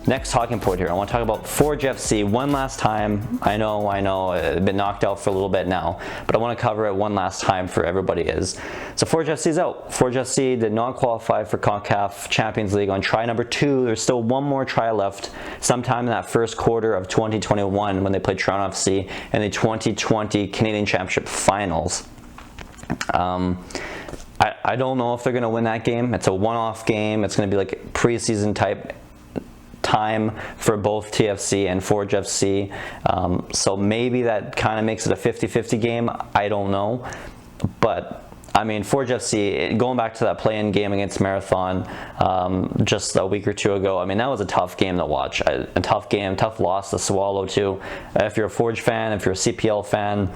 next talking point here, I want to talk about Forge FC one last time. I know, it's been knocked out for a little bit now, but I want to cover it one last time for everybody. So Forge FC is out. Forge FC did not qualify for CONCACAF Champions League on try number 2. There's still one more try left sometime in that first quarter of 2021 when they played Toronto FC in the 2020 Canadian Championship Finals. I don't know if they're going to win that game. It's a one-off game. It's going to be like preseason type time for both TFC and Forge FC. So maybe that kind of makes it a 50-50 game. I don't know. But I mean, Forge FC, going back to that play-in game against Marathon just a week or two ago, I mean, that was a tough game to watch. A tough game, tough loss to swallow too. If you're a Forge fan, if you're a CPL fan,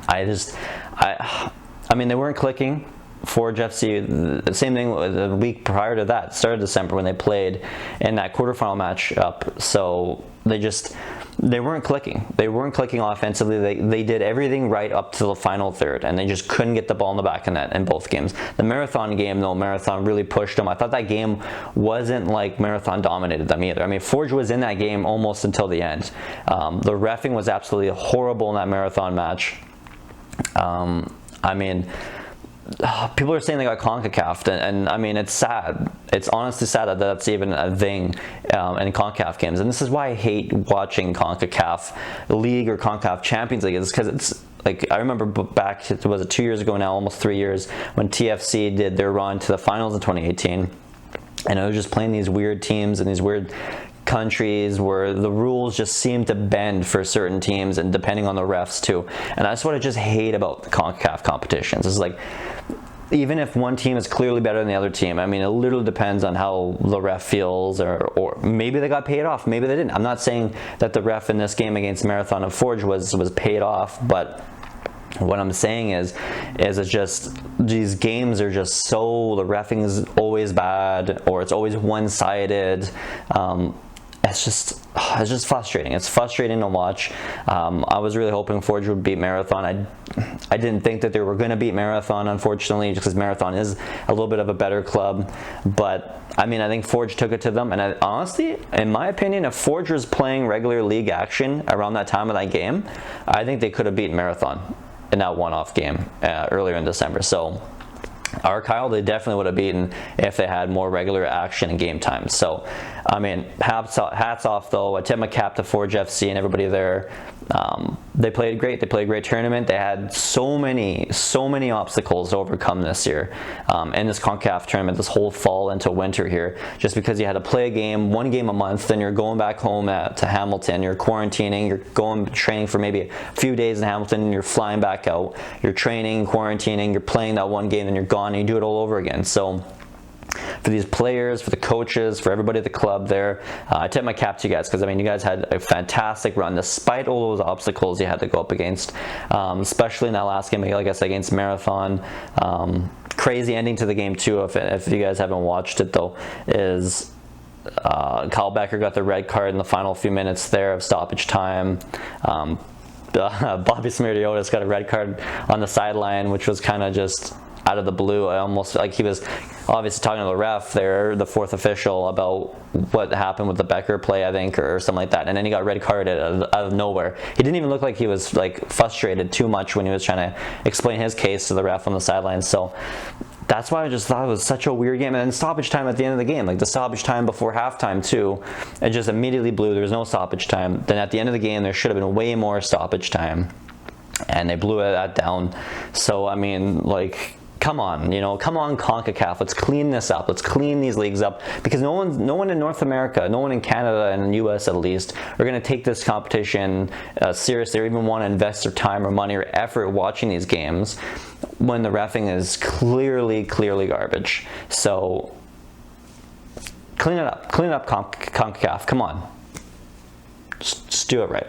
I mean, they weren't clicking. Forge FC, the same thing the week prior to that, start of December when they played in that quarterfinal match up. So they weren't clicking. They weren't clicking offensively. They did everything right up to the final third, and they just couldn't get the ball in the back of net in both games. The Marathon game, though, Marathon really pushed them. I thought that game wasn't like Marathon dominated them either. I mean, Forge was in that game almost until the end. The reffing was absolutely horrible in that Marathon match. I mean, people are saying they got CONCACAF, and I mean, it's sad. It's honestly sad that that's even a thing in CONCACAF games. And this is why I hate watching CONCACAF League or CONCACAF Champions League. It's because it's like, I remember back, was it 2 years ago now, almost 3 years, when TFC did their run to the finals in 2018. And I was just playing these weird teams and these weird countries where the rules just seem to bend for certain teams and depending on the refs too. And that's what I just hate about the CONCACAF competitions. It's like, even if one team is clearly better than the other team, I mean, it literally depends on how the ref feels, or maybe they got paid off, maybe they didn't. I'm not saying that the ref in this game against Marathon of Forge was paid off, but what I'm saying is it's just, these games are just so, the reffing is always bad, or it's always one-sided. It's just frustrating. It's frustrating to watch. I was really hoping Forge would beat Marathon. I didn't think that they were going to beat Marathon, unfortunately, just because Marathon is a little bit of a better club. But I mean, I think Forge took it to them. And honestly, in my opinion, if Forge was playing regular league action around that time of that game, I think they could have beaten Marathon in that one-off game earlier in December. So our Kyle, they definitely would have beaten if they had more regular action and game time. So, I mean, hats off though. I tip my cap to Forge FC and everybody there. They played great. They played a great tournament. They had so many obstacles to overcome this year in this CONCACAF tournament, this whole fall into winter here, just because you had to play a game, one game a month, then you're going back home to Hamilton, you're quarantining, you're going training for maybe a few days in Hamilton, and you're flying back out, you're training, quarantining, you're playing that one game, and you're gone, and you do it all over again. So for these players, for the coaches, for everybody at the club there, I tip my cap to you guys, because I mean, you guys had a fantastic run despite all those obstacles you had to go up against, especially in that last game, like I said, against Marathon. Crazy ending to the game too, if you guys haven't watched it though, is Kyle Becker got the red card in the final few minutes there of stoppage time. Bobby Smiriotis got a red card on the sideline, which was kind of just out of the blue. I almost, like, he was obviously talking to the ref there, the fourth official, about what happened with the Becker play, I think, or something like that, and then he got red carded out of nowhere. He didn't even look like he was like frustrated too much when he was trying to explain his case to the ref on the sidelines. So that's why I just thought it was such a weird game. And then stoppage time at the end of the game, like the stoppage time before halftime too, it just immediately blew. There was no stoppage time. Then at the end of the game, there should have been way more stoppage time, and they blew that down. So I mean, like, come on, come on, CONCACAF, let's clean this up. Let's clean these leagues up, because no one in North America, no one in Canada and the US at least, are going to take this competition seriously, or even want to invest their time or money or effort watching these games when the reffing is clearly garbage. So clean it up, CONCACAF, come on, just do it right.